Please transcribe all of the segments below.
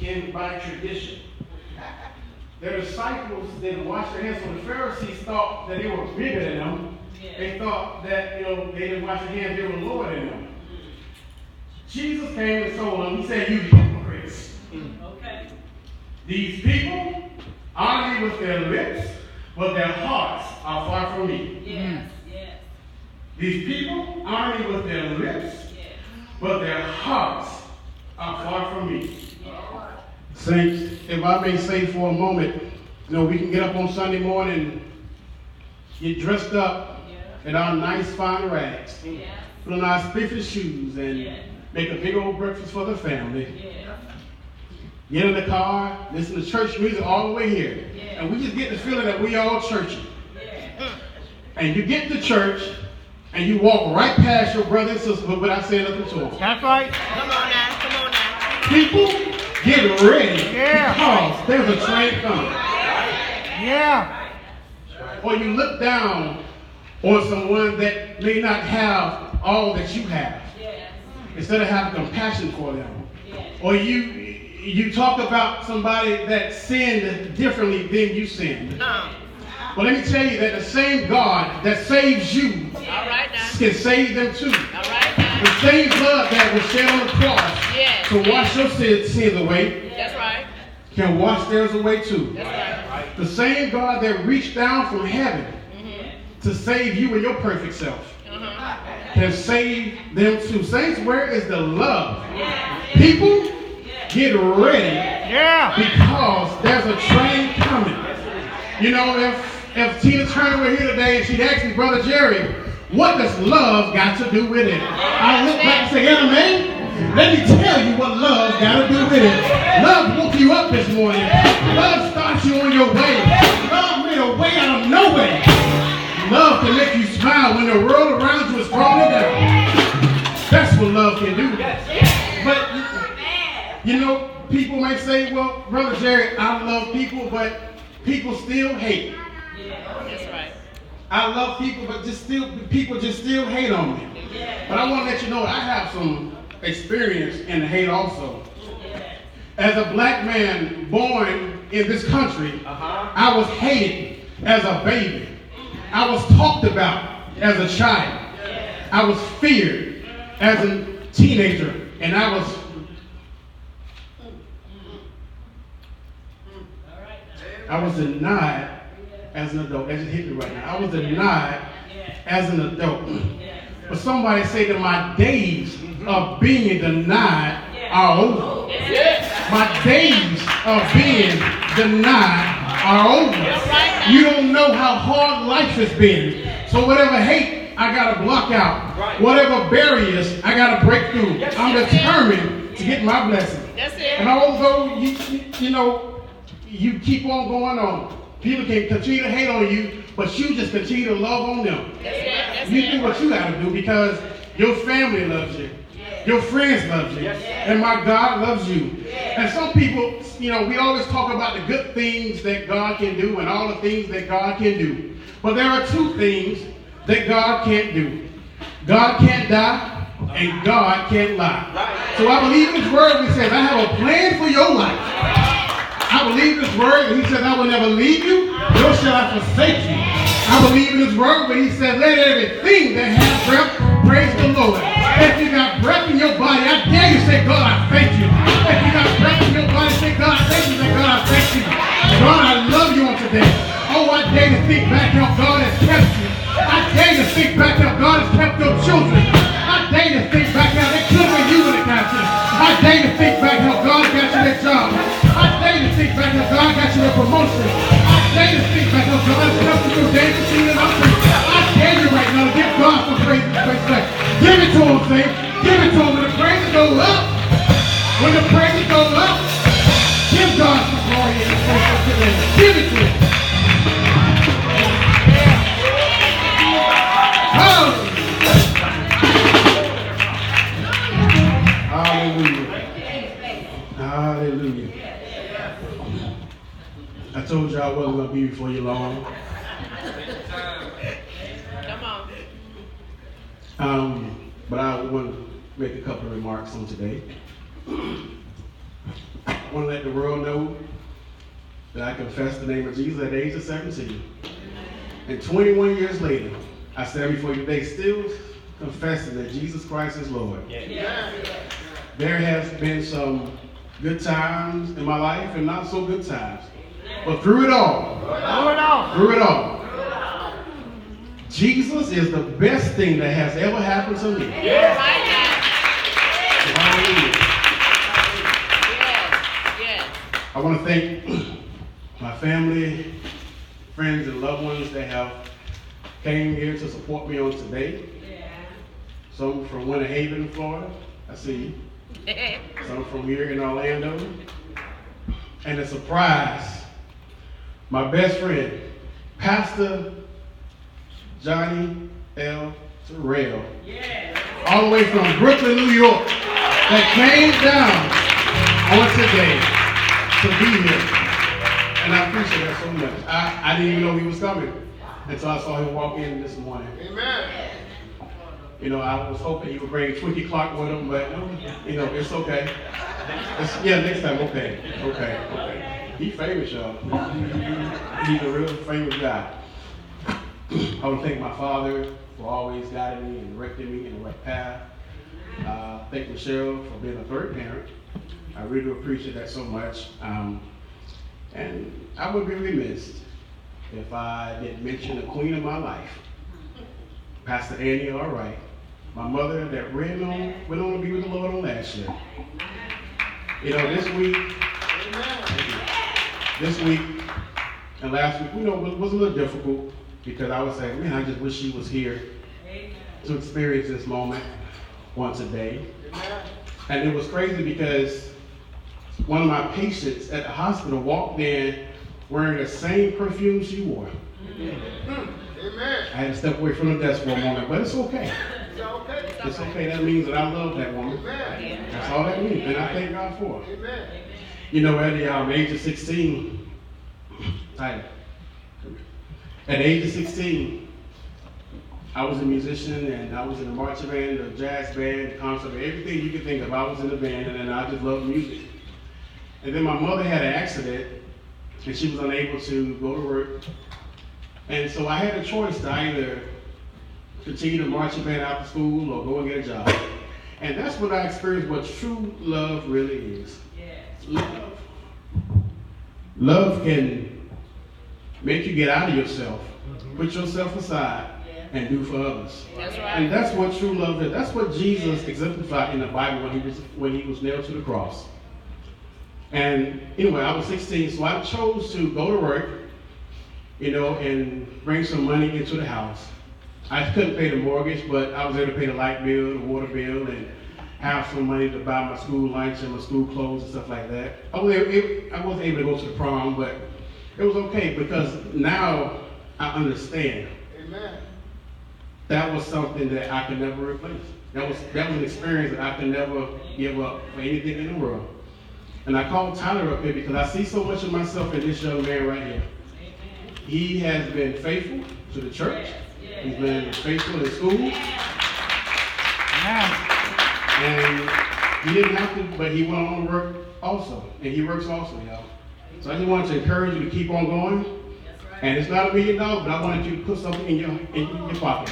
can by tradition. Their disciples didn't wash their hands, so the Pharisees thought that they were bigger than them. They thought that they didn't wash their hands, they were lower than them. Jesus came and told them, he said, "You hypocrites. Okay. These people honor me with their lips, but their hearts are far from me." Yes. These people honor me with their lips, but their hearts are far from me. Saints, if I may say for a moment, we can get up on Sunday morning, get dressed up in our nice fine rags, put on our spiffy shoes, and make a big old breakfast for the family. Get in the car, listen to church music all the way here. And we just get the feeling that we all churchy. And you get to church, and you walk right past your brother and sister without saying nothing to them. That's right. Come on now. People, get ready because there's a train coming. Yeah. Or you look down on someone that may not have all that you have. Instead of having compassion for them. Or you talk about somebody that sinned differently than you sinned. But let me tell you that the same God that saves you can save them too. The same blood that was shed on the cross to wash your sins away can wash theirs away too. The same God that reached down from heaven to save you and your perfect self can save them too. Saints, where is the love? People, get ready because there's a train coming. If Tina Turner were here today and she'd ask me, "Brother Jerry, what does love got to do with it?" I look back and say, "Yeah, man, let me tell you what love got to do with it." Love woke you up this morning. Love starts you on your way. Love made a way out of no way. Love can make you smile when the world around you is crumbling down. That's what love can do. But, people may say, "Well, Brother Jerry, I love people, but people still hate." That's right. I love people, but people just still hate on me. But I want to let you know I have some experience in the hate also. As a black man born in this country, I was hated as a baby. I was talked about as a child. I was feared as a teenager, and I was denied as an adult. That just hit me right now. I was denied as an adult. But somebody say that my days of being denied are over. My days of being denied are over. You don't know how hard life has been. So whatever hate I got to block out. Whatever barriers I got to break through. I'm determined to get my blessing. And although you keep on going on, people can continue to hate on you, but you just continue to love on them. You do what you got to do because your family loves you. Your friends love you. And my God loves you. And some people, we always talk about the good things that God can do and all the things that God can do. But there are two things that God can't do. God can't die and God can't lie. So I believe in His word when He says, "I have a plan for your life." I believe in His word when He says, "I will never leave you, nor shall I forsake you." I believe in His word when He says, "Let everything that has breath praise the Lord." If you got breath in your body, I dare you say, "God, I thank you." If you got breath in your body, say, "God, I thank you." Say, "God, I thank you." God, I love you on today. Oh, I dare you to think back how God has kept you. I dare you to think back how God has kept your children. I dare you to think back how they could have been you when it got you. I dare you to think back how God got you that job. I dare you to think back how God got you that promotion. I dare you to think back how God has kept you through days of seeing up. I dare you right now to give God some praise and praise back. Give it to Him, say. Give it to Him. When the praises go up, give God some glory and praise today. Give it to Him. Hallelujah. Hallelujah. I told you I wasn't going to be before you long. But I want to make a couple of remarks on today. want to let the world know that I confessed the name of Jesus at the age of 17. And 21 years later, I stand before you today still confessing that Jesus Christ is Lord. There has been some good times in my life and not so good times. But through it all, Jesus is the best thing that has ever happened to me. I want to thank my family, friends, and loved ones that have came here to support me on today. Some from Winter Haven, Florida. I see you. Some from here in Orlando. And a surprise, my best friend, Pastor Johnny L. Terrell, all the way from Brooklyn, New York, that came down on today to be here. And I appreciate that so much. I didn't even know he was coming until I saw him walk in this morning. Amen. You know, I was hoping he would bring Twinkie Clark with him, but you know, it's okay. Next time, okay. He's famous, y'all. He's a real famous guy. I want to thank my father for always guiding me and directing me in the right path. Thank Michelle for being a third parent. I really appreciate that so much. And I would be remiss if I didn't mention the queen of my life, Pastor Annie Allright, my mother that went on to be with the Lord on last year. You know, this week and last week, you know, was a little difficult because I was saying, man, I just wish she was here to experience this moment once a day. And it was crazy because one of my patients at the hospital walked in wearing the same perfume she wore. I had to step away from the desk for a moment, but it's okay. It's okay. That means that I love that woman. That's all that means, and I thank God for it. You know, at the age of 16, at the age of 16, I was a musician, and I was in the marching band, the jazz band, the concert band, everything you could think of. I was in the band, and I just loved music. And then my mother had an accident, and she was unable to go to work. And so I had a choice to either continue the marching band after school or go and get a job. And that's when I experienced what true love really is. Love can make you get out of yourself, put yourself aside, and do for others. That's right. And that's what true love is. That's what Jesus exemplified in the Bible when he was nailed to the cross. And anyway, I was 16, so I chose to go to work, you know, and bring some money into the house. I couldn't pay the mortgage, but I was able to pay the light bill, the water bill, and have some money to buy my school lunch and my school clothes and stuff like that. I wasn't able to go to the prom, but it was okay because now I understand. Amen. That was something that I could never replace. That was an experience that I could never give up for anything in the world. And I called Tyler up here because I see so much of myself in this young man right here. He has been faithful to the church. He's been faithful in school. And he didn't have to, but he went on to work also. And he works also, y'all. So I just wanted to encourage you to keep on going. And it's not $1 million, but I wanted you to put something in your pocket.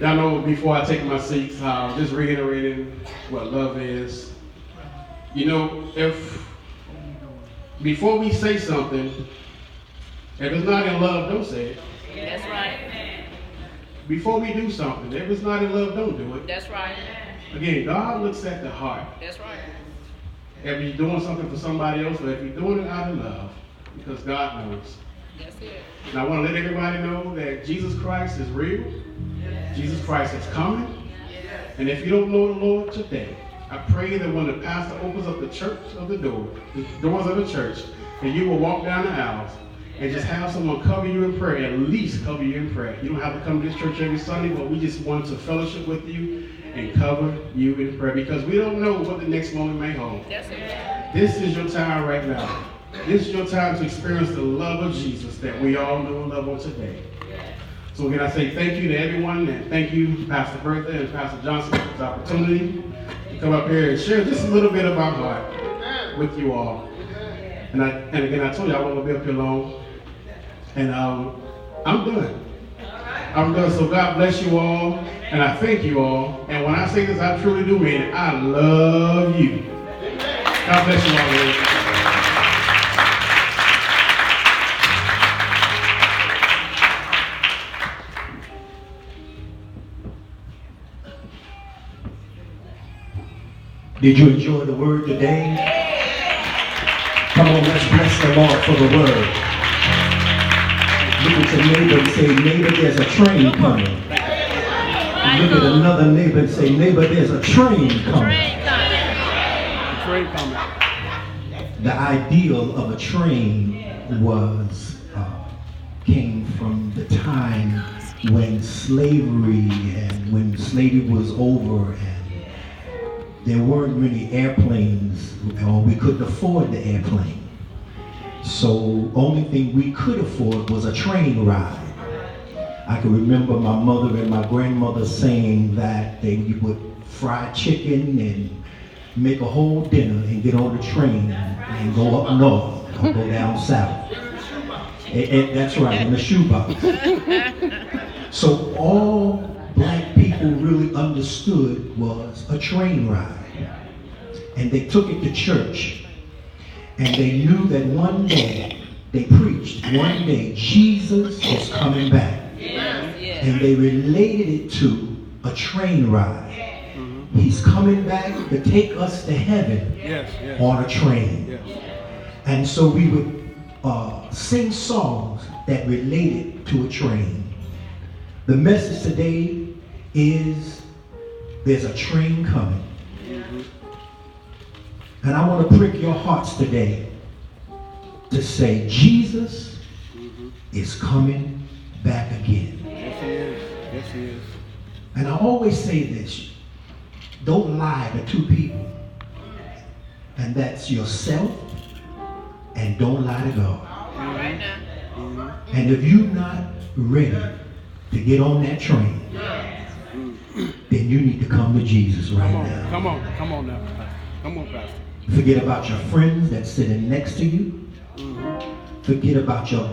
Y'all know before I take my seats, just reiterating what love is. You know, if before we say something, if it's not in love, don't say it. That's right. Before we do something, if it's not in love, don't do it. That's right. Again, God looks at the heart. That's right. If you're doing something for somebody else, or if you're doing it out of love, because God knows. That's it. And I want to let everybody know that Jesus Christ is real. Jesus Christ is coming. And if you don't know the Lord today, I pray that when the pastor opens up the doors of the church, that you will walk down the aisles and just have someone cover you in prayer, at least cover you in prayer. You don't have to come to this church every Sunday, but we just want to fellowship with you and cover you in prayer because we don't know what the next moment may hold. That's it. This is your time right now. This is your time to experience the love of Jesus that we all know and love on today. So again, I say thank you to everyone, and thank you, Pastor Bertha and Pastor Johnson, for this opportunity to come up here and share just a little bit of my heart with you all. And again, I told you I wasn't going to be up here long. And I'm done. I'm done. So God bless you all, and I thank you all. And when I say this, I truly do mean it. I love you. God bless you all. Lord. Did you enjoy the word today? Come on, let's bless the Lord for the word. Look at your neighbor and say, neighbor, there's a train coming. Look at another neighbor and say, neighbor, there's a train coming. Train coming. The ideal of a train came from the time when slavery was over, and there weren't many airplanes, or we couldn't afford the airplane. So only thing we could afford was a train ride. I can remember my mother and my grandmother saying that they would fry chicken and make a whole dinner and get on the train and go up north or go down south. And that's right, in the shoebox. So all black people really understood was a train ride. And they took it to church. And they knew that one day, they preached, one day Jesus is coming back. And they related it to a train ride. He's coming back to take us to heaven on a train. And so we would sing songs that related to a train. The message today is there's a train coming. And I want to prick your hearts today to say Jesus is coming back again. Yes, he is. Yes, he is. And I always say this, don't lie to two people. And that's yourself, and don't lie to God. And if you're not ready to get on that train, then you need to come to Jesus right now. Come on now, Pastor. Come on, Pastor. Forget about your friends that's sitting next to you. Forget about your